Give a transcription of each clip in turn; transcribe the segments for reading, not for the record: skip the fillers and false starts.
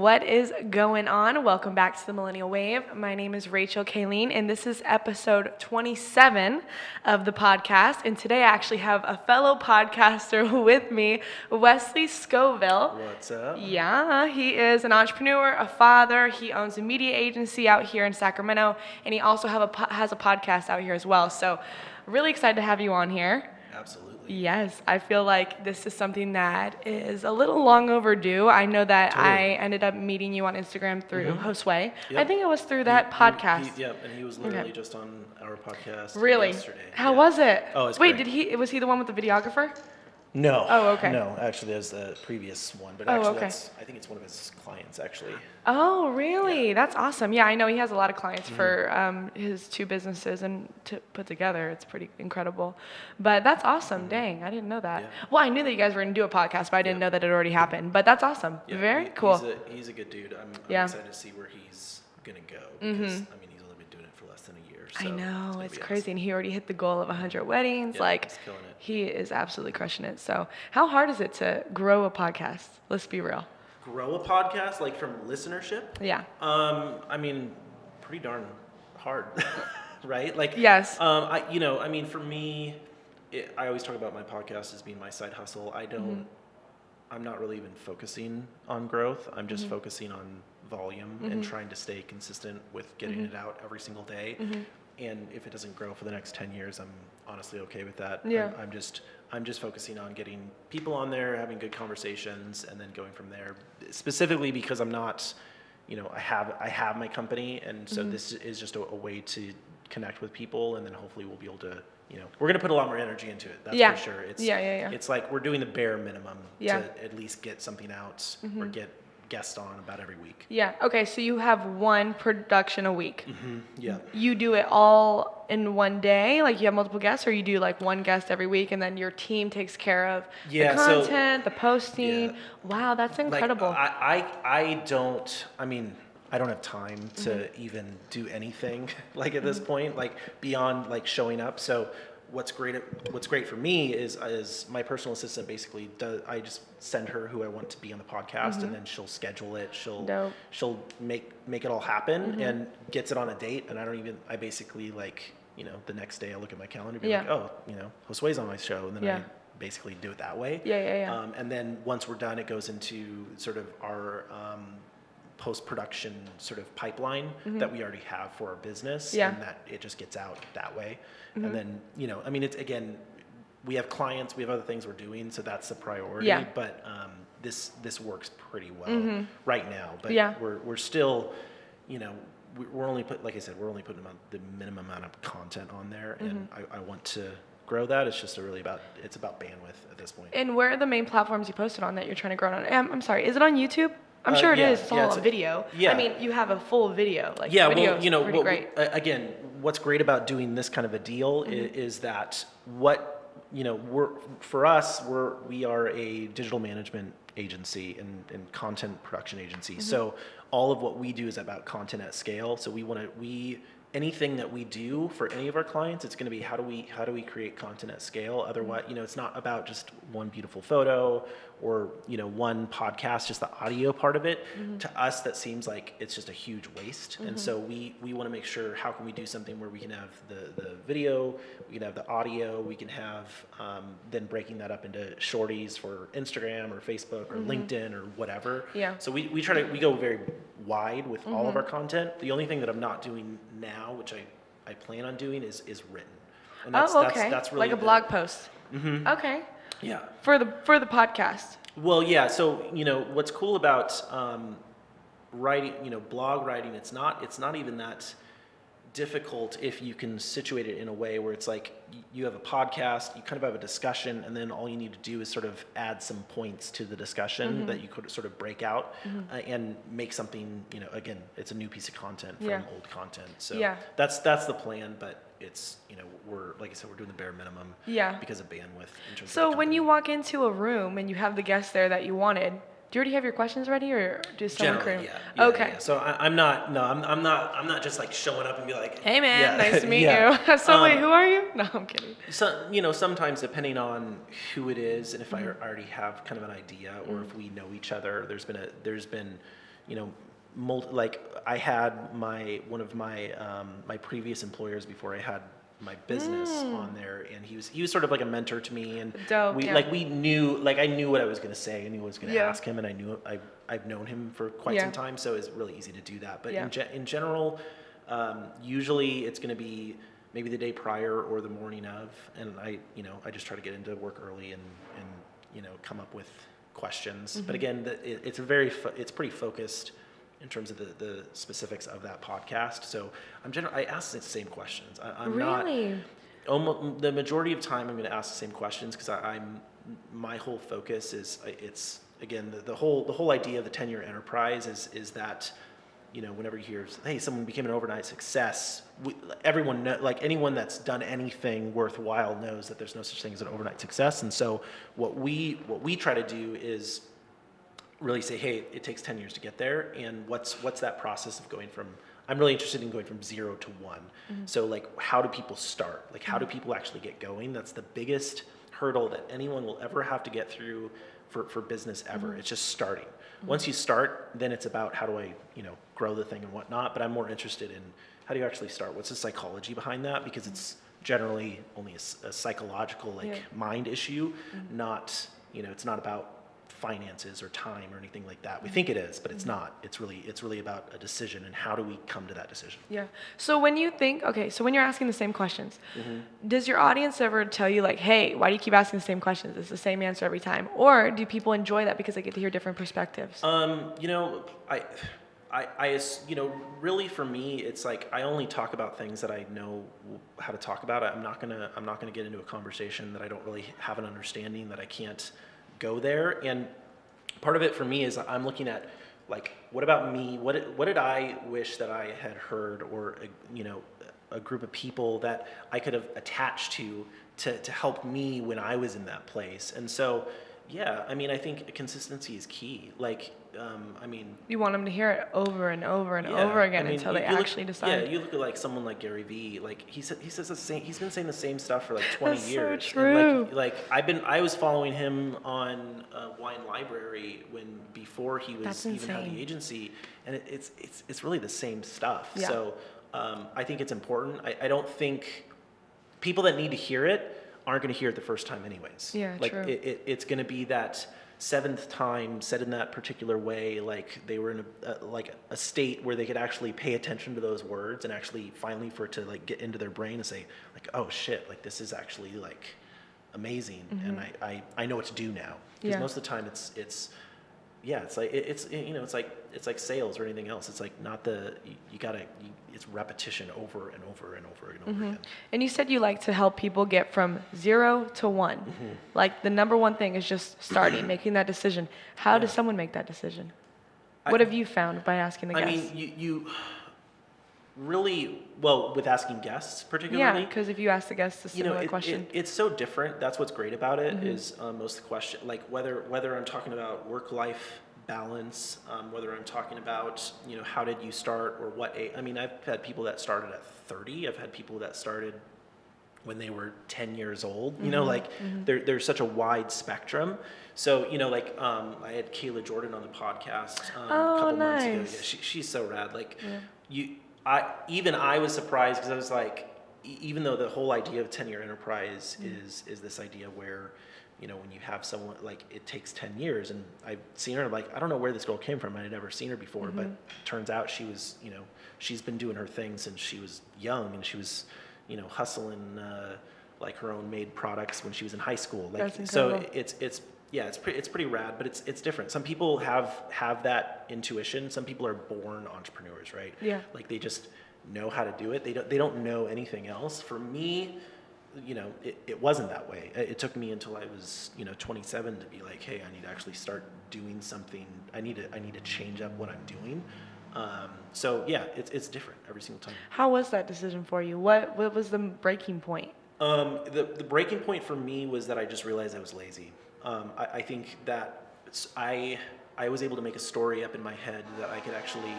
What is going on? Welcome back to the Millennial Wayve. My name is Rachel Kayleen, and this is episode 27 of the podcast. And today I actually have a fellow podcaster with me, Wesley Scoville. What's up? Yeah, he is an entrepreneur, a father. He owns a media agency out here in Sacramento, and he also has a podcast out here as well. So really excited to have you on here. Absolutely. Yes, I feel like this is something that is a little long overdue. I know that Totally. I ended up meeting you on Instagram through Josue. Yep. I think it was through that podcast. Yep, and he was literally just on our podcast Really? yesterday. How was it? Oh, it's Wait, great. was he the one with the videographer? No. Oh, okay. No, actually, there's the previous one, but Oh, actually, okay. I think it's one of his clients, actually. Oh, really? Yeah. That's awesome. Yeah, I know he has a lot of clients for his two businesses and to put together. It's pretty incredible. But that's awesome. Dang, I didn't know that. Yeah. Well, I knew that you guys were going to do a podcast, but I didn't know that it already happened. But that's awesome. Yeah, Very cool. He's a good dude. I'm Yeah. excited to see where he's going to go because, I mean, he's only been doing it for less than a year. So I know, gonna it's be crazy. awesome. And he already hit the goal of 100 weddings. Yeah, Like, he's killing it. he is absolutely crushing it. So, how hard is it to grow a podcast? Let's be real. Grow a podcast, like from listenership? Yeah. I mean, pretty darn hard, right? Like, Yes. I mean, for me, I always talk about my podcast as being my side hustle. I'm not really even focusing on growth. I'm just focusing on volume and trying to stay consistent with getting it out every single day. And if it doesn't grow for the next 10 years, I'm honestly okay with that. Yeah. I'm just focusing on getting people on there, having good conversations, and then going from there. Specifically because I'm not, I have my company, and so this is just a way to connect with people, and then hopefully we'll be able to, we're going to put a lot more energy into it. That's for sure. It's like we're doing the bare minimum to at least get something out or get guests on about every week. Yeah. Okay. So you have one production a week. Yeah. You do it all in one day? Like you have multiple guests, or you do like one guest every week and then your team takes care of the content, the posting? Yeah. Wow, that's incredible. Like, I don't have time to even do anything like at this point, like beyond like showing up. So what's great for me is my personal assistant basically I just send her who I want to be on the podcast, and then she'll schedule it. She'll make it all happen and gets it on a date. And I basically like, the next day I look at my calendar and be like, oh, Josue's on my show. And then I basically do it that way. Yeah. And then once we're done, it goes into sort of our, post-production sort of pipeline that we already have for our business, and that it just gets out that way. And then, it's, again, we have clients, we have other things we're doing, so that's the priority. Yeah. But this works pretty well right now. But we're still, we're only like I said, we're only putting the minimum amount of content on there, and I want to grow that. It's just it's about bandwidth at this point. And where are the main platforms you posted on that you're trying to grow it on? I'm sorry, is it on YouTube? I'm sure it is. It's all on video. Yeah. I mean, you have a full video. Like, video is pretty great. Again, what's great about doing this kind of a deal is that we are a digital management agency and content production agency. So all of what we do is about content at scale. So anything that we do for any of our clients, it's going to be how do we create content at scale? Otherwise, it's not about just one beautiful photo or one podcast, just the audio part of it. To us, that seems like it's just a huge waste. And so we want to make sure, how can we do something where we can have the video, we can have the audio, we can have then breaking that up into shorties for Instagram or Facebook or LinkedIn or whatever. Yeah. So we go very wide with all of our content. The only thing that I'm not doing now, which I plan on doing, is written. And that's really like a blog post. Okay. Yeah. For the podcast. Well, yeah. So what's cool about writing, blog writing, it's not even that difficult if you can situate it in a way where it's like you have a podcast, you kind of have a discussion, and then all you need to do is sort of add some points to the discussion that you could sort of break out and make something, again, it's a new piece of content from old content. So that's the plan, but it's, we're, like I said, we're doing the bare minimum because of bandwidth. So when you walk into a room and you have the guest there that you wanted, do you already have your questions ready, or does someone Generally, create? yeah. Okay. Yeah. So I'm not just like showing up and be like, hey man, nice to meet you. So wait, who are you? No, I'm kidding. So sometimes depending on who it is, and if I already have kind of an idea, or if we know each other, there's been you know, like I had one of my my previous employers before I had my business on there, and he was sort of like a mentor to me, and Dope, we yeah. like we knew, like I knew what I was going to say, I knew what I was going to Yeah. ask him, and I knew I've known him for quite Yeah. some time, so it's really easy to do that. But Yeah. in general, usually it's going to be maybe the day prior or the morning of, and I just try to get into work early and come up with questions. But again, it's pretty focused in terms of the specifics of that podcast. So I ask the same questions. I'm Really? not almost the majority of time I'm going to ask the same questions, because my whole focus is it's again the whole idea of the 10-year enterprise is that, whenever you hear, hey, someone became an overnight success, everyone like anyone that's done anything worthwhile knows that there's no such thing as an overnight success. And so what we try to do is really say, hey, it takes 10 years to get there, and what's that process of going from, I'm really interested in going from 0 to 1. So like, how do people start? Like, how do people actually get going? That's the biggest hurdle that anyone will ever have to get through for business ever. It's just starting. Once you start, then it's about how do I, grow the thing and whatnot. But I'm more interested in how do you actually start? What's the psychology behind that? Because it's generally only a psychological mind issue, not, it's not about finances or time or anything like that. We think it is, but it's not. It's really about a decision, and how do we come to that decision? Yeah. So when you're asking the same questions, does your audience ever tell you like, hey, why do you keep asking the same questions? It's the same answer every time. Or do people enjoy that because they get to hear different perspectives? Really for me, it's like I only talk about things that I know how to talk about. I'm not gonna get into a conversation that I don't really have an understanding, that I can't go there. And part of it for me is I'm looking at, like, what about me? What did I wish that I had heard, or a group of people that I could have attached to help me when I was in that place. And so, yeah, I think consistency is key. Like, You want them to hear it over and over and over again until they actually decide. Yeah, you look at like someone like Gary Vee. Like he says the same. He's been saying the same stuff for like 20 That's years. so true. And I was following him on Wine Library before he was even had the agency, and it's really the same stuff. Yeah. So I think it's important. I don't think people that need to hear it aren't going to hear it the first time anyways. Yeah, like true. it's going to be that 7th time said in that particular way, like they were in a state where they could actually pay attention to those words, and actually finally for it to like get into their brain and say like, oh shit, like this is actually like amazing, and I know what to do now. Because most of the time it's like sales or anything else. It's like not it's repetition over and over and over and over again. And you said you like to help people get from 0 to 1. Like the number one thing is just starting, making that decision. How does someone make that decision? What have you found by asking the guests? You really, well, with asking guests particularly. Yeah, because if you ask the guests a similar question. It's so different. That's what's great about it, is most of the question, like whether I'm talking about work-life balance, whether I'm talking about, how did you start, or what age. I've had people that started at 30. I've had people that started when they were 10 years old. There's such a wide spectrum. So, I had Kayla Jordan on the podcast a couple months ago. Yeah, she's so rad. Like, I was surprised, because I was like, even though the whole idea of 10-year enterprise is this idea where, when you have someone, like, it takes 10 years, and I've seen her, like, I don't know where this girl came from. I had never seen her before, but turns out she was, she's been doing her thing since she was young, and she was, hustling, like her own made products when she was in high school. Like, That's so incredible. it's pretty rad, but it's different. Some people have that intuition. Some people are born entrepreneurs, right? Yeah. Like they just know how to do it. They don't know anything else. For me, it wasn't that way. It took me until I was 27 to be like, hey, I need to actually start doing something. I need to change up what I'm doing. So yeah, it's different every single time. How was that decision for you? What was the breaking point? The breaking point for me was that I just realized I was lazy. I think that I was able to make a story up in my head that I could actually.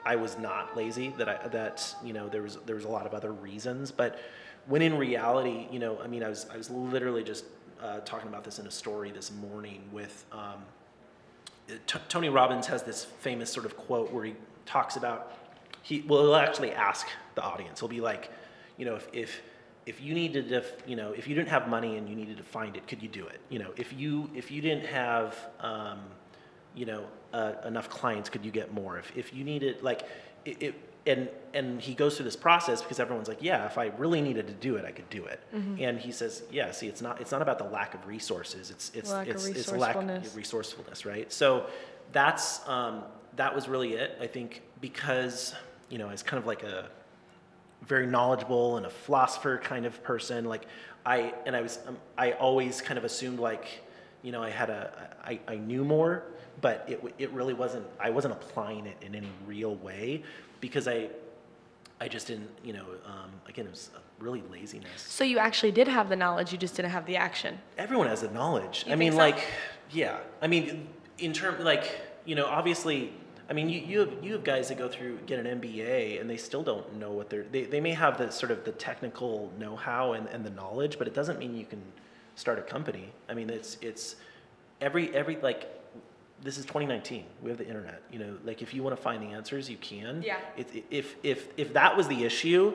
I was not lazy. That there was a lot of other reasons, but when in reality, I was literally just talking about this in a story this morning with Tony Robbins has this famous sort of quote where he talks about, he'll actually ask the audience. He'll be like, if you needed to, if you didn't have money and you needed to find it, could you do it? If you didn't have, enough clients, could you get more? If you needed, and he goes through this process because everyone's like, yeah, if I really needed to do it, I could do it. And he says, yeah, see, it's not about the lack of resources. It's lack of resourcefulness, right? So that was really it. I think because, as kind of like a very knowledgeable and a philosopher kind of person, I always kind of assumed I knew more, but it really wasn't, I wasn't applying it in any real way because I just didn't, again, it was really laziness. So you actually did have the knowledge, you just didn't have the action. Everyone has the knowledge. You think so? Yeah. I mean, in terms, obviously, I mean, you have guys that get an MBA and they still don't know what they may have the sort of the technical know-how and the knowledge, but it doesn't mean you can start a company. I mean, it's every this is 2019. We have the internet. If you want to find the answers, you can. Yeah. If that was the issue,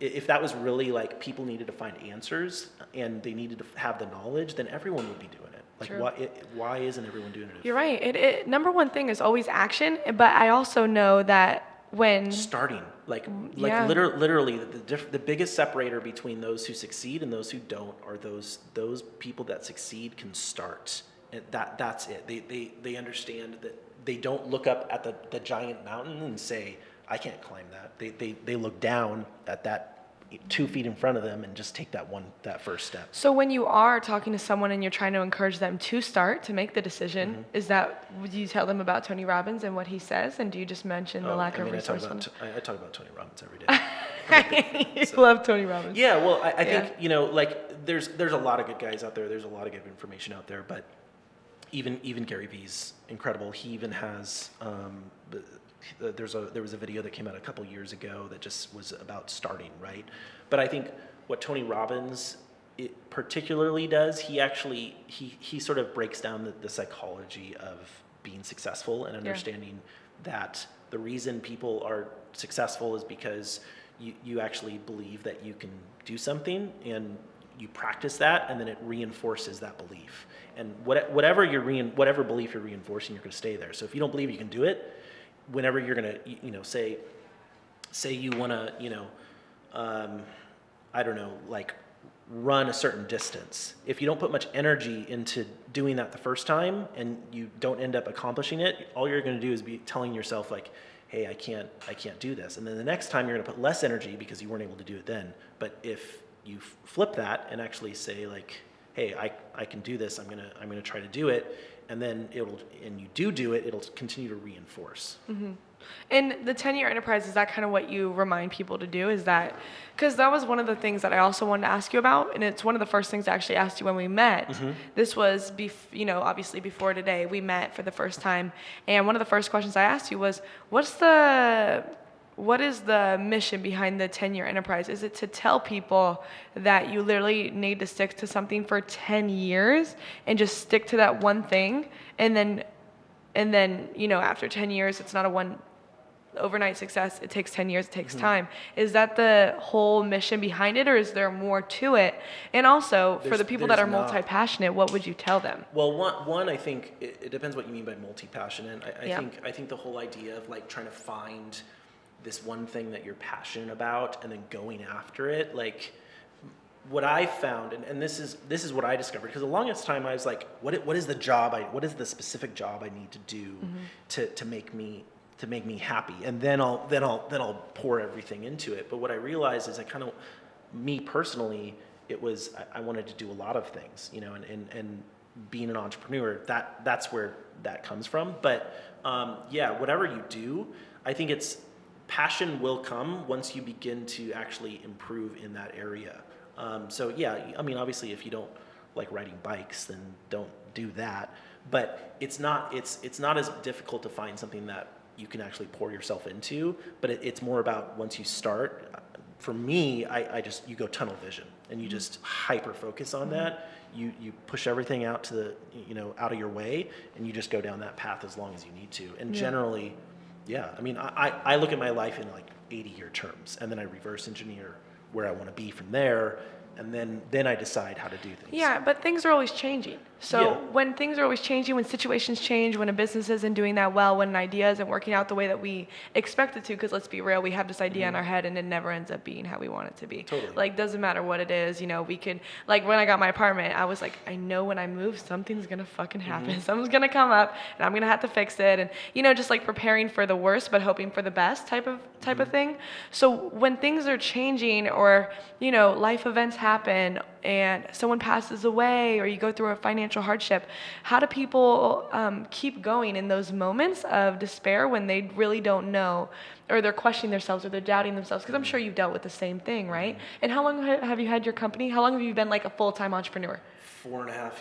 if that was really people needed to find answers and they needed to have the knowledge, then everyone would be doing it. True. Why isn't everyone doing it? You're right. Number one thing is always action, but I also know that when starting, yeah. literally the biggest separator between those who succeed and those who don't are those people that succeed can start. And that's it. They understand that they don't look up at the giant mountain and say, I can't climb that. They look down at that 2 feet in front of them and just take that first step. So when you are talking to someone and you're trying to encourage them to start, to make the decision, would you tell them about Tony Robbins and what he says? And do you just mention the lack of resourcefulness? I talk about Tony Robbins every day. You love Tony Robbins. Yeah, well, I think, there's a lot of good guys out there. There's a lot of good information out there, but even Gary Vee's incredible. He even has, there was a video that came out a couple years ago that just was about starting, right? But I think what Tony Robbins particularly does, he sort of breaks down the psychology of being successful and understanding that the reason people are successful is because you actually believe that you can do something and you practice that, and then it reinforces that belief. And whatever belief you're reinforcing, you're going to stay there. So if you don't believe you can do it, whenever you're going to, say you want to, run a certain distance. If you don't put much energy into doing that the first time and you don't end up accomplishing it, all you're going to do is be telling yourself hey, I can't do this. And then the next time you're going to put less energy because you weren't able to do it then. But if you flip that and actually say hey, I can do this. I'm gonna try to do it, and then you do it. It'll continue to reinforce. Mm-hmm. And the 10-year enterprise, is that kind of what you remind people to do? Is that because that was one of the things that I also wanted to ask you about, and it's one of the first things I actually asked you when we met. Mm-hmm. This was obviously before today. We met for the first time, and one of the first questions I asked you was, what is the mission behind the 10-year enterprise? Is it to tell people that you literally need to stick to something for 10 years and just stick to that one thing, and then after 10 years, it's not a one overnight success. It takes 10 years. It takes time. Is that the whole mission behind it, or is there more to it? And also, for the people that are multi-passionate, what would you tell them? Well, one I think it depends what you mean by multi-passionate. I think the whole idea of trying to find this one thing that you're passionate about and then going after it, what I found, and this is what I discovered, because the longest time I was what is the specific job I need to do to make me happy, and then I'll pour everything into it. But what I realized is me personally, it was I wanted to do a lot of things, and being an entrepreneur, that's where that comes from. But whatever you do, I think passion will come once you begin to actually improve in that area. Obviously, if you don't like riding bikes, then don't do that. But it's not as difficult to find something that you can actually pour yourself into. But it's more about once you start, for me, you go tunnel vision, and you just hyper focus on that. You push everything out to the, out of your way, and you just go down that path as long as you need to. And generally, I mean, I look at my life in like 80-year terms, and then I reverse engineer where I want to be from there. And then I decide how to do things. Yeah, but things are always changing. So when things are always changing, when situations change, when a business isn't doing that well, when an idea isn't working out the way that we expect it to, because let's be real, we have this idea in our head and it never ends up being how we want it to be. Totally. Like, doesn't matter what it is, we could, like when I got my apartment, I was like, I know when I move, something's going to fucking happen. Something's going to come up and I'm going to have to fix it. And, just like preparing for the worst, but hoping for the best type of thing. So when things are changing or, life events happen and someone passes away or you go through a financial hardship, how do people keep going in those moments of despair when they really don't know, or they're questioning themselves or they're doubting themselves? Because I'm sure you've dealt with the same thing, right? And how long have you had your company? How long have you been like a full-time entrepreneur? 4.5,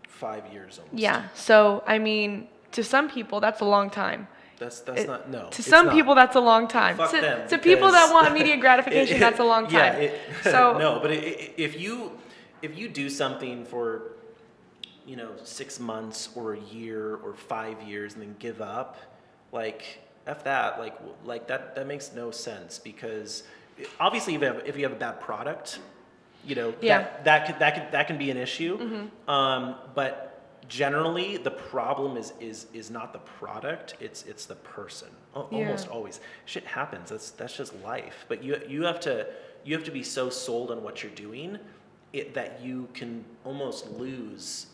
5 years almost. Yeah. So, I mean, to some people, that's a long time. That's not, no. To some people, that's a long time. Fuck them, to people that want immediate gratification, that's a long time. Yeah, so no, but if you do something for 6 months or a year or 5 years and then give up, like F that, like that makes no sense, because obviously if you have a bad product, that can be an issue. But generally the problem is not the product, it's the person. Almost always shit happens, that's just life. But you have to be so sold on what you're doing that you can almost lose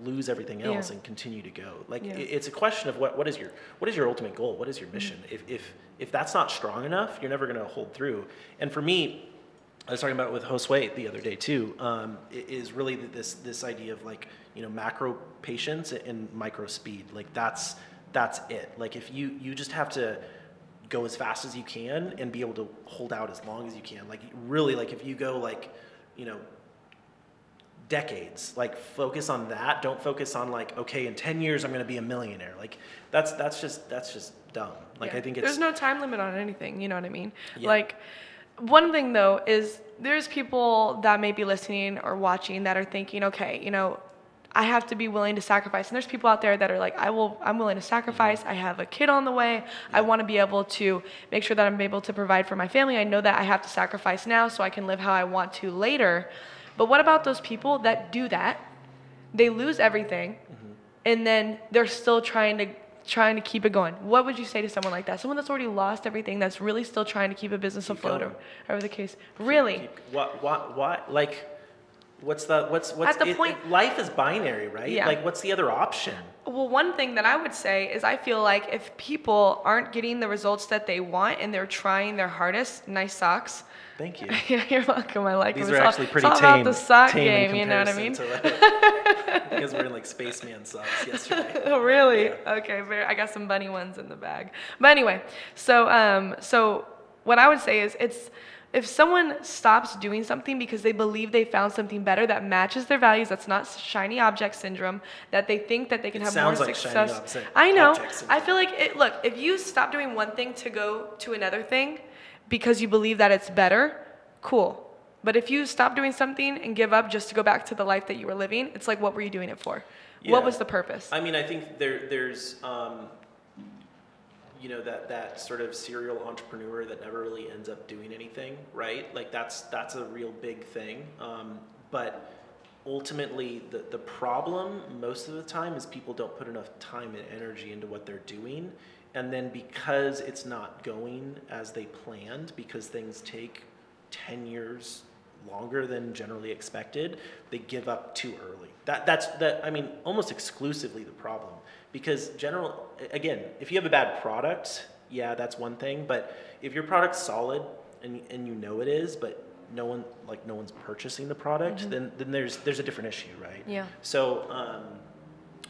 lose everything else and continue to go. It's a question of what is your ultimate goal, what is your mission. If that's not strong enough, you're never going to hold through. And for me, I was talking about it with Josue the other day too, is really this idea of macro patience and micro speed. That's it. Like if you just have to go as fast as you can and be able to hold out as long as you can. Like really, if you go decades, focus on that. Don't focus on okay, in 10 years I'm going to be a millionaire. That's just dumb. I think there's no time limit on anything. You know what I mean? Yeah. One thing though is there's people that may be listening or watching that are thinking, okay, I have to be willing to sacrifice. And there's people out there that are like, I'm willing to sacrifice. I have a kid on the way. I want to be able to make sure that I'm able to provide for my family. I know that I have to sacrifice now so I can live how I want to later. But what about those people that do that? They lose everything and then they're still trying to keep it going. What would you say to someone like that? Someone that's already lost everything, that's really still trying to keep a business afloat, or whatever the case. Really? What? What's at the point? Life is binary, right? Yeah. What's the other option? Well, one thing that I would say is I feel like if people aren't getting the results that they want and they're trying their hardest, nice socks. Thank you. Yeah, you're welcome. I like these them. are actually pretty it's all tame. About the sock tame game, you know what I mean? Because we're in spaceman socks yesterday. Oh, really? Yeah. Okay, I got some bunny ones in the bag. But anyway, so what I would say is if someone stops doing something because they believe they found something better that matches their values, that's not shiny object syndrome, that they think that they can have more success. Sounds like shiny I know. object syndrome. I feel like look, if you stop doing one thing to go to another thing because you believe that it's better, cool. But if you stop doing something and give up just to go back to the life that you were living, it's like, what were you doing it for? Yeah. What was the purpose? I mean, I think there's that sort of serial entrepreneur that never really ends up doing anything, right? That's a real big thing. But ultimately, the problem most of the time is people don't put enough time and energy into what they're doing. And then because it's not going as they planned, because things take 10 years longer than generally expected, they give up too early. That's almost exclusively the problem. Because again, if you have a bad product, yeah, that's one thing. But if your product's solid and it is, but no one's purchasing the product, then there's a different issue, right? Yeah. So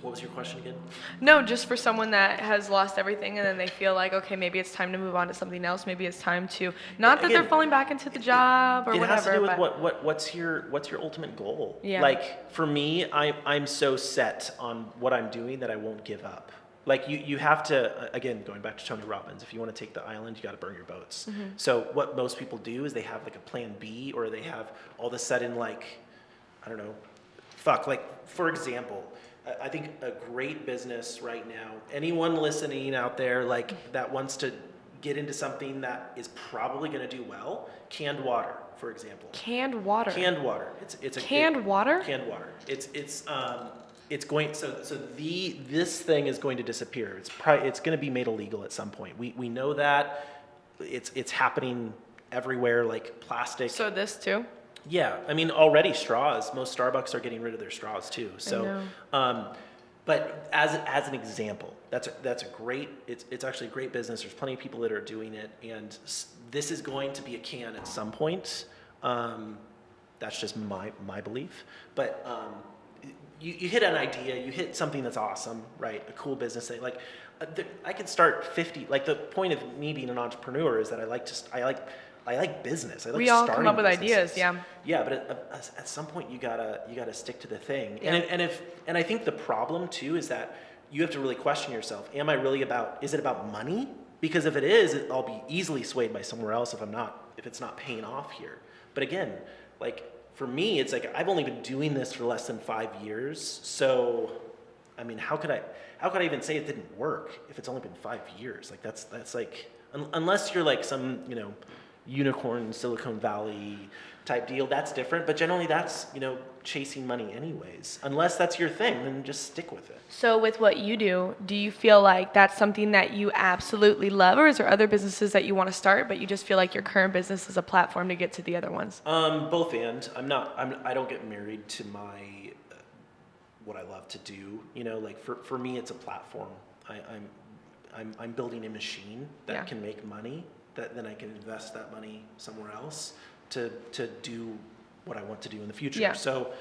what was your question again? No, just for someone that has lost everything and then they feel like, okay, maybe it's time to move on to something else. Maybe it's time to, not that they're falling back into the job or whatever. It has to do with what's your ultimate goal. Yeah. For me, I'm so set on what I'm doing that I won't give up. Like you have to, again, going back to Tony Robbins, if you want to take the island, you got to burn your boats. So what most people do is they have like a plan B, or they have all of a sudden like, I don't know, like for example, I think a great business right now, anyone listening out there like that wants to get into something that is probably going to do well, canned water, for example. Canned water. Canned water. It's a canned water. Canned water. It's going, so this thing is going to disappear. It's going to be made illegal at some point. We know that. It's happening everywhere, like plastic. So this too? Yeah, I mean already straws. Most Starbucks are getting rid of their straws too. So, but as an example, that's a great. It's actually a great business. There's plenty of people that are doing it, and this is going to be a can at some point. That's just my belief, but. You hit an idea, you hit something that's awesome, right? A cool business thing. Like, I can start 50. Like the point of me being an entrepreneur is that I like business. I like we all starting come up with businesses. ideas, yeah. Yeah, but at some point you gotta stick to the thing. Yeah. And I think the problem too is that you have to really question yourself. Is it about money? Because if it is, I'll be easily swayed by somewhere else if it's not paying off here. But again, like. For me, it's like I've only been doing this for less than 5 years. So, I mean, how could I even say it didn't work if it's only been 5 years? Like that's like unless you're like some unicorn Silicon Valley type deal, that's different. But generally, that's chasing money anyways. Unless that's your thing, then just stick with it. So with what you do you feel like that's something that you absolutely love, or is there other businesses that you want to start, but you just feel like your current business is a platform to get to the other ones? Both and. I don't get married to my what I love to do. Like for me, it's a platform. I'm building a machine that can make money. That then I can invest that money somewhere else to do what I want to do in the future. Yeah. So,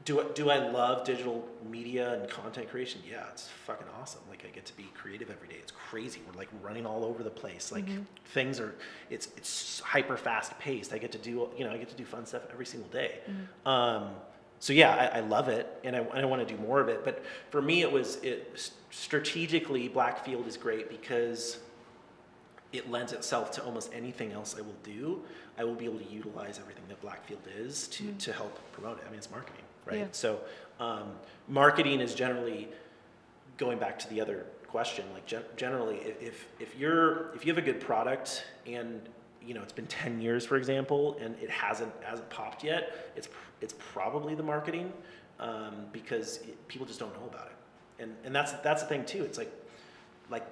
do I love digital media and content creation? Yeah, it's fucking awesome. Like I get to be creative every day. It's crazy. We're like running all over the place. Like things are. It's hyper fast paced. I get to do fun stuff every single day. So yeah, I love it, and I want to do more of it. But for me, strategically, Blackfield is great because it lends itself to almost anything else I will do. I will be able to utilize everything that Blackfield is to help promote it. I mean, it's marketing, right? Yeah. So marketing is generally, going back to the other question, like generally, if you have a good product and it's been 10 years, for example, and it hasn't popped yet, it's probably the marketing, because people just don't know about it. And that's the thing too. It's like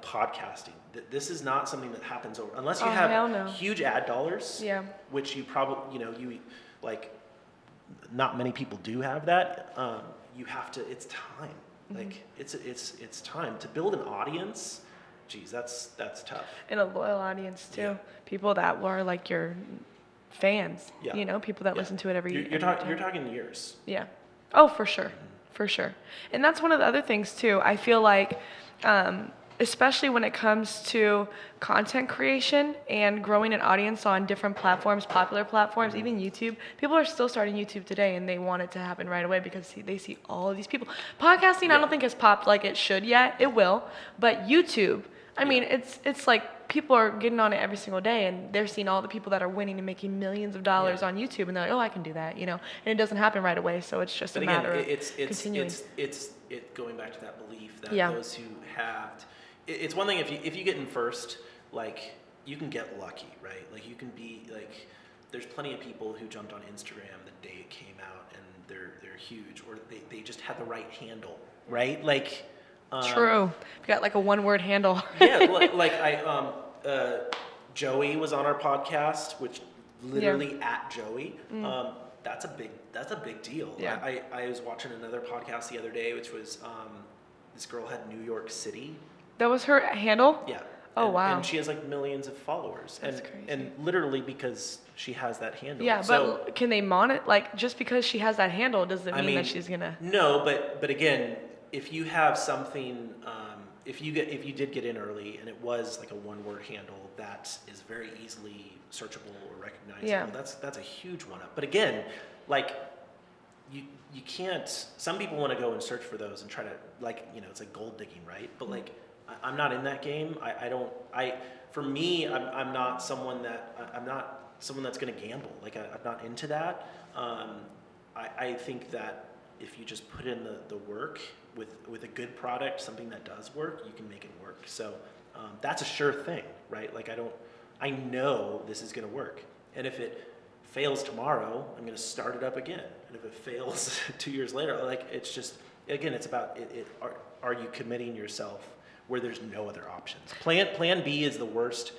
podcasting. This is not something that happens unless you have huge ad dollars, which you probably, not many people do have that. You have to, it's time. Like it's time to build an audience. Geez, that's tough. And a loyal audience too. Yeah. People that were like your fans, people that listen to it every You're talking years. Yeah. Oh, for sure. For sure. And that's one of the other things too. I feel like, especially when it comes to content creation and growing an audience on different platforms, popular platforms, even YouTube. People are still starting YouTube today, and they want it to happen right away because they see all of these people. Podcasting, I don't think has popped like it should yet. It will. But YouTube, I mean, it's like people are getting on it every single day, and they're seeing all the people that are winning and making millions of dollars on YouTube, and they're like, oh, I can do that, and it doesn't happen right away, so it's just a matter of continuing. It's going back to that belief that those who have... It's one thing if you get in first, like, you can get lucky, right? Like, you can be, like, there's plenty of people who jumped on Instagram the day it came out, and they're huge, or they just had the right handle, right? Like... True. You've got like a one-word handle. Joey was on our podcast, which literally at Joey. That's a big deal. Yeah. I was watching another podcast the other day, which was this girl had New York City. That was her handle? Yeah. Oh, wow. And she has like millions of followers. That's crazy. And literally because she has that handle. Yeah, but can they like, just because she has that handle, does it mean that she's gonna... No, but again, if you have something, if you did get in early and it was like a one-word handle that is very easily searchable or recognizable, that's a huge one up. But again, like you can't. Some people want to go and search for those and try to, like, it's like gold digging, right? But like, I'm not in that game. For me, I'm not someone that's going to gamble. Like, I'm not into that. I think that if you just put in the work with a good product, something that does work, you can make it work. So that's a sure thing, right? Like, I know this is going to work. And if it fails tomorrow, I'm going to start it up again. And if it fails 2 years later, like, it's just, again, it's about are you committing yourself where there's no other options? Plan B is the worst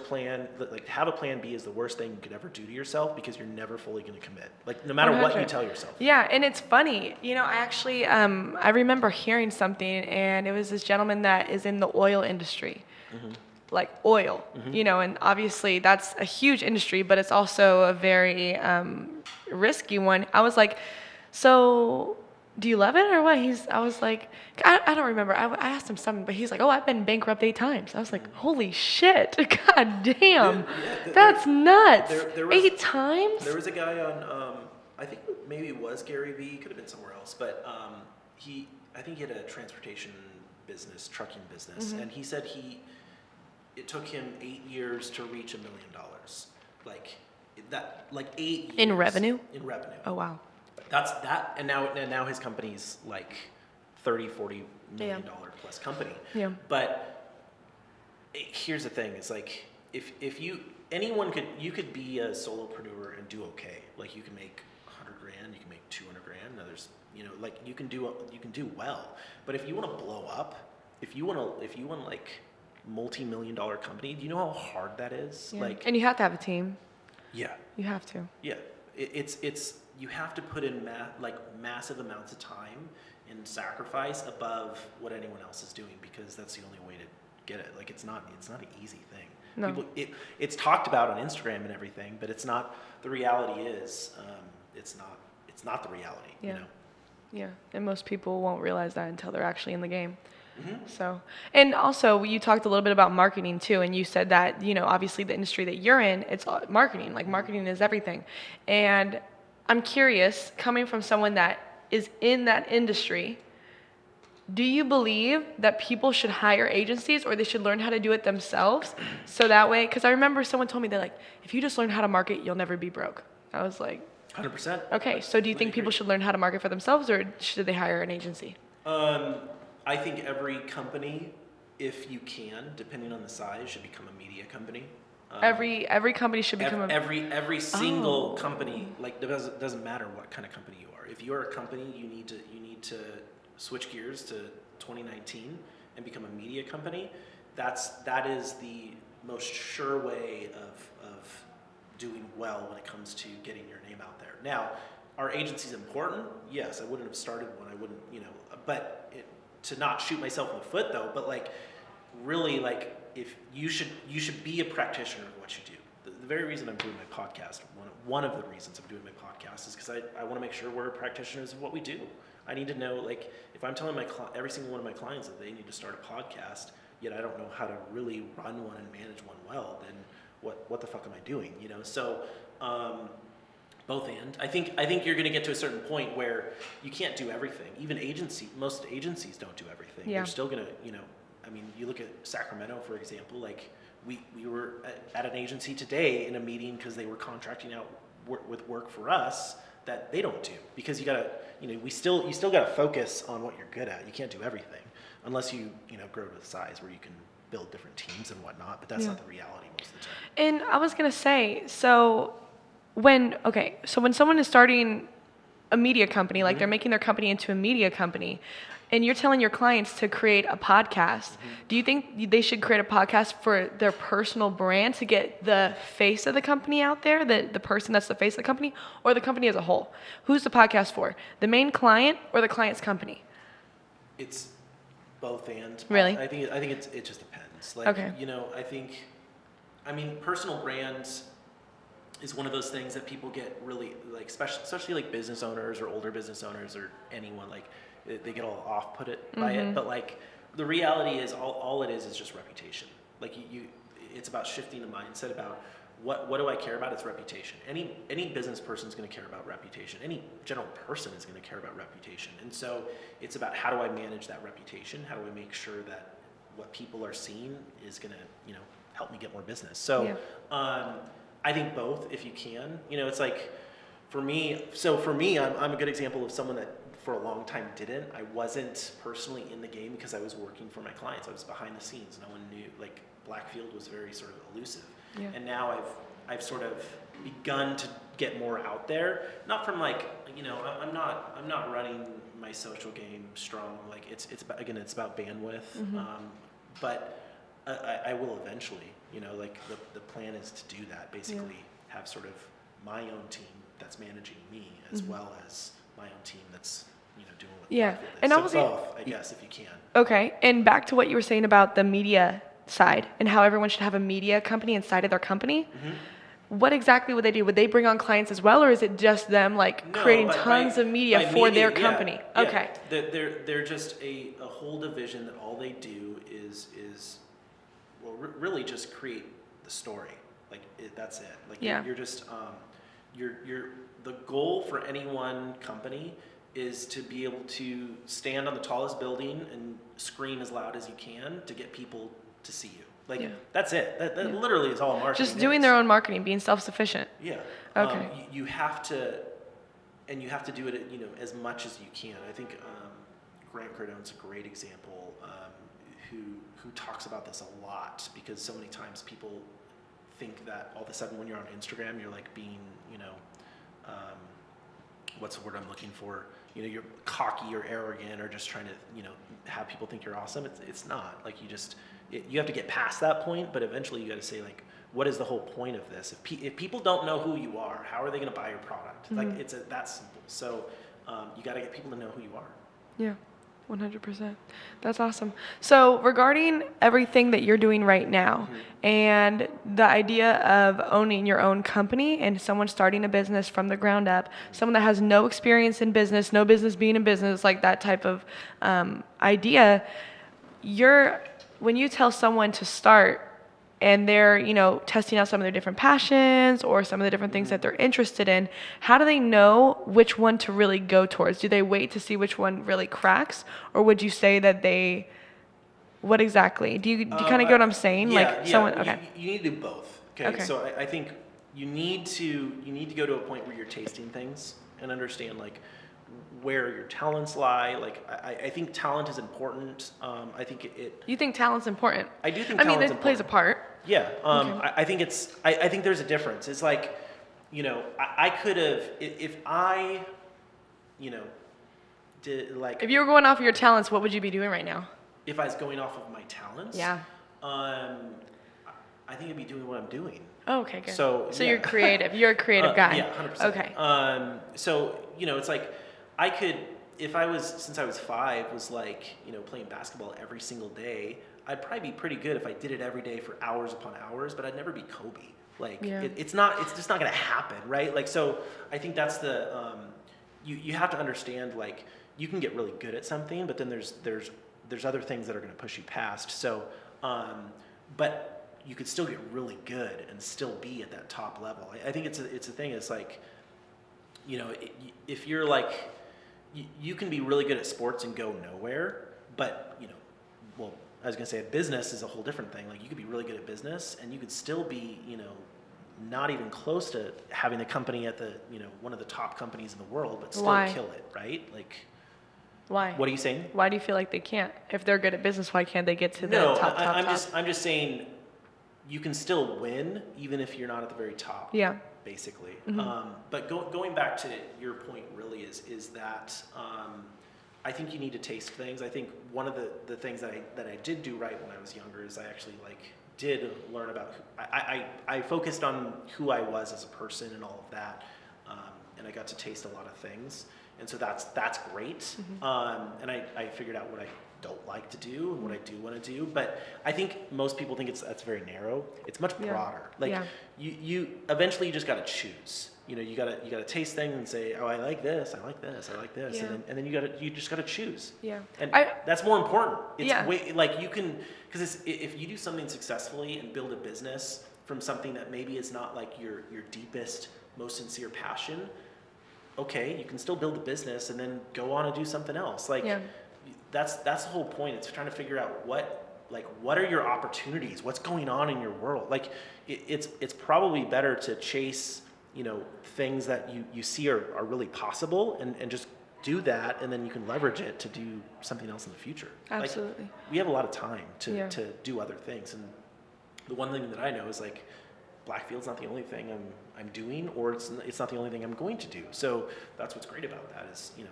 plan. Like, to have a plan B is the worst thing you could ever do to yourself, because you're never fully going to commit. Like, no matter 100. what you tell yourself. Yeah, and it's funny. I actually, I remember hearing something, and it was this gentleman that is in the oil industry. Mm-hmm. Like oil, and obviously that's a huge industry, but it's also a very risky one. I was like, so do you love it or what? I was like, I don't remember. I asked him something, but he's like, oh, I've been bankrupt 8 times. I was like, holy shit, god damn, that's nuts. 8 times? There was a guy on, I think maybe it was Gary Vee, could have been somewhere else, but I think he had a transportation business, trucking business, and he said it took him 8 years to reach $1 million. Like 8 years. In revenue? In revenue. Oh, wow. That's that, and now his company's like $30-40 million plus company. Yeah. But here's the thing: it's like if you could be a solopreneur and do okay. Like, you can make $100,000, you can make $200,000. Others, like, you can do well. But if you want to blow up, if you want like multi-million-dollar company, do you know how hard that is? Yeah. Like, and you have to have a team. Yeah. You have to. Yeah. It's you have to put in massive amounts of time and sacrifice above what anyone else is doing, because that's the only way to get it. Like, it's not an easy thing. No. It's talked about on Instagram and everything, but it's not. The reality is, it's not the reality. Yeah. Yeah, and most people won't realize that until they're actually in the game. Mm-hmm. So, and also you talked a little bit about marketing too, and you said that, obviously the industry that you're in, it's marketing. Like, marketing is everything. And I'm curious, coming from someone that is in that industry, do you believe that people should hire agencies, or they should learn how to do it themselves? So that way, because I remember someone told me that, like, if you just learn how to market, you'll never be broke. I was like, 100%. Okay, so do you think people should learn how to market for themselves, or should they hire an agency? I think every company, if you can, depending on the size, should become a media company. Every company should become every single company. Like, it doesn't matter what kind of company you are. If you're a company, you need to switch gears to 2019 and become a media company. That is the most sure way of doing well when it comes to getting your name out there. Now, are agencies important? Yes, I wouldn't have started one. I wouldn't, but to not shoot myself in the foot though, but like, really, like, if you should be a practitioner of what you do. The very reason I'm doing my podcast, one of the reasons I'm doing my podcast, is because I want to make sure we're practitioners of what we do. I need to know, like, if I'm telling every single one of my clients that they need to start a podcast, yet I don't know how to really run one and manage one well, then what the fuck am I doing? So both and. I think you're going to get to a certain point where you can't do everything. Even most agencies don't do everything. Yeah. They're still going to, I mean, you look at Sacramento, for example. Like, we were at an agency today in a meeting because they were contracting out with work for us that they don't do, because you gotta, you still gotta focus on what you're good at. You can't do everything unless you grow to the size where you can build different teams and whatnot. But that's not the reality most of the time. And I was gonna say, so when someone is starting a media company, like, they're making their company into a media company, and you're telling your clients to create a podcast, do you think they should create a podcast for their personal brand to get the face of the company out there, the person that's the face of the company, or the company as a whole? Who's the podcast for? The main client or the client's company? It's both and. Really? I think it just depends. Like, okay. I mean, personal brands is one of those things that people get really, like, especially like business owners or older business owners or anyone, like, they get all off-put by it. But, like, the reality is all it is just reputation. Like, it's about shifting the mindset about what do I care about? It's reputation. Any business person is going to care about reputation. Any general person is going to care about reputation. And so it's about how do I manage that reputation? How do I make sure that what people are seeing is going to, help me get more business? So I think both, if you can. It's like, for me, I'm a good example of someone that for a long time didn't. I wasn't personally in the game because I was working for my clients. I was behind the scenes. No one knew. Like, Blackfield was very sort of elusive. Yeah. And now I've sort of begun to get more out there. Not from like, I'm not running my social game strong. Like, it's about bandwidth. Mm-hmm. But I will eventually. Like the plan is to do that. Basically, have sort of my own team that's managing me, as mm-hmm. well as my own team that's doing what Blackfield is. And so both, I guess, if you can. Okay, and back to what you were saying about the media side and how everyone should have a media company inside of their company. Mm-hmm. What exactly would they do? Would they bring on clients as well, or is it just them creating tons of media for their company? Yeah. Okay. They're just a whole division that all they do is really just create the story. That's it. You're just the goal for any one company is to be able to stand on the tallest building and scream as loud as you can to get people to see you. That's it. That literally is all marketing. Just doing their own marketing, being self-sufficient. Yeah. Okay. You have to do it, as much as you can. I think Grant Cardone's a great example, who talks about this a lot, because so many times people think that all of a sudden when you're on Instagram, you're being, what's the word I'm looking for? You're cocky or arrogant or just trying to, have people think you're awesome. It's not. You have to get past that point, but eventually you got to say, what is the whole point of this? If people don't know who you are, how are they going to buy your product? Mm-hmm. It's that simple. So you got to get people to know who you are. Yeah, 100%. That's awesome. So regarding everything that you're doing right now, mm-hmm. and the idea of owning your own company and someone starting a business from the ground up, someone that has no experience in business, no business being in business, that type of idea, when you tell someone to start and they're, testing out some of their different passions or some of the different things that they're interested in, how do they know which one to really go towards? Do they wait to see which one really cracks? Or would you say that what exactly? Do you kind of get what I'm saying? Okay. You need to do both. Okay. So I think you need to go to a point where you're tasting things and understand where your talents lie. I think talent is important. I think it. You think talent's important? I do think talent's important. It plays a part. Yeah. Okay. I think it's. I think there's a difference. It's I could have if I, did If you were going off of your talents, what would you be doing right now? If I was going off of my talents. Yeah. I think I'd be doing what I'm doing. Oh, okay, good. So yeah. You're creative. You're a creative guy. Yeah, 100%. Okay. So it's I could, if I was, since I was 5, was playing basketball every single day, I'd probably be pretty good if I did it every day for hours upon hours, but I'd never be Kobe. It's just not going to happen, right? So I think that's the, you have to understand, you can get really good at something, but then there's other things that are going to push you past. So, but you could still get really good and still be at that top level. I think it's a thing. It's if you're you can be really good at sports and go nowhere, but I was gonna say a business is a whole different thing. You could be really good at business and you could still be, not even close to having the company at the, one of the top companies in the world, but still kill it, right? Why? What are you saying? Why do you feel like they can't? If they're good at business, why can't they get to the top? I'm just saying you can still win even if you're not at the very top. Yeah. Basically. Mm-hmm. But going back to your point really is that I think you need to taste things. I think one of the things that I did do right when I was younger is I actually did learn about I focused on who I was as a person and all of that, and I got to taste a lot of things, and so that's great. Mm-hmm. And I figured out what I don't like to do and what I do want to do, but I think most people think that's very narrow. It's much broader. You eventually you just got to choose. You got to taste things and say, oh, I like this, I like this, I like this, yeah. and then you just got to choose. Yeah. And that's more important. It's way, you can, because if you do something successfully and build a business from something that maybe is not like your deepest, most sincere passion, okay, you can still build a business and then go on and do something else. Like that's the whole point. It's trying to figure out what are your opportunities? What's going on in your world? Like it's probably better to chase, things that you see are really possible and just do that, and then you can leverage it to do something else in the future. Absolutely. Like, we have a lot of time to do other things, and the one thing that I know is like Blackfield's not the only thing I'm doing, or it's not the only thing I'm going to do. So that's what's great about that is you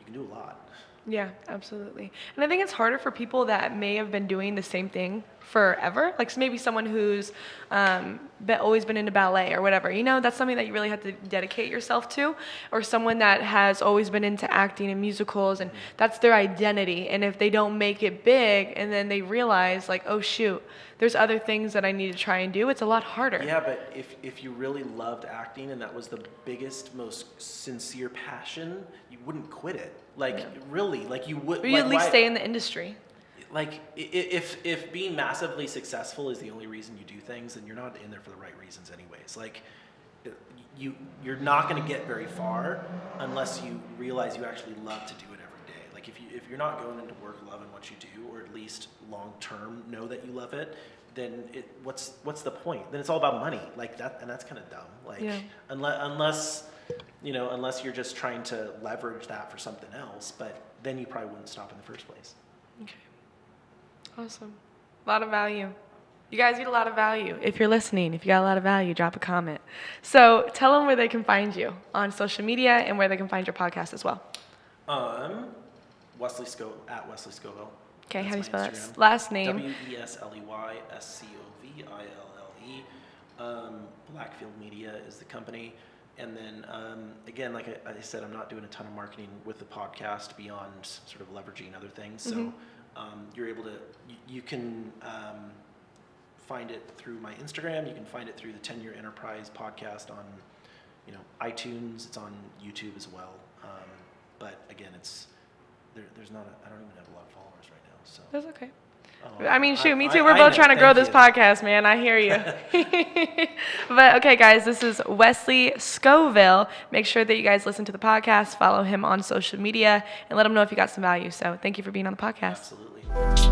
can do a lot. Yeah, absolutely. And I think it's harder for people that may have been doing the same thing forever. Like maybe someone who's always been into ballet or whatever. That's something that you really have to dedicate yourself to. Or someone that has always been into acting and musicals, and that's their identity. And if they don't make it big, and then they realize like, oh shoot, there's other things that I need to try and do, it's a lot harder. Yeah, but if you really loved acting and that was the biggest, most sincere passion, you wouldn't quit it. Like really, like you would. Or you at least stay in the industry. Like if being massively successful is the only reason you do things, then you're not in there for the right reasons anyways. Like you're not going to get very far unless you realize you actually love to do it every day. Like if you're not going into work loving what you do, or at least long term know that you love it, then what's the point? Then it's all about money. Like that, and that's kind of dumb. Like unless you're just trying to leverage that for something else, but then you probably wouldn't stop in the first place. Okay. Awesome. A lot of value. You guys get a lot of value. If you're listening, if you got a lot of value, drop a comment. So tell them where they can find you on social media and where they can find your podcast as well. Wesley Scoville. Okay, how do you spell that? Last name. WesleyScoville. Blackfield Media is the company. And then, again, like I said, I'm not doing a ton of marketing with the podcast beyond sort of leveraging other things. So you're able to, you can find it through my Instagram. You can find it through the 10-Year Enterprise podcast on, iTunes. It's on YouTube as well. But again, there's not, I don't even have a lot of followers right now. So that's okay. Oh, I mean, shoot, me too. We're both trying to grow this podcast, man. I hear you. But okay, guys, this is Wesley Scoville. Make sure that you guys listen to the podcast, follow him on social media, and let him know if you got some value. So thank you for being on the podcast. Absolutely.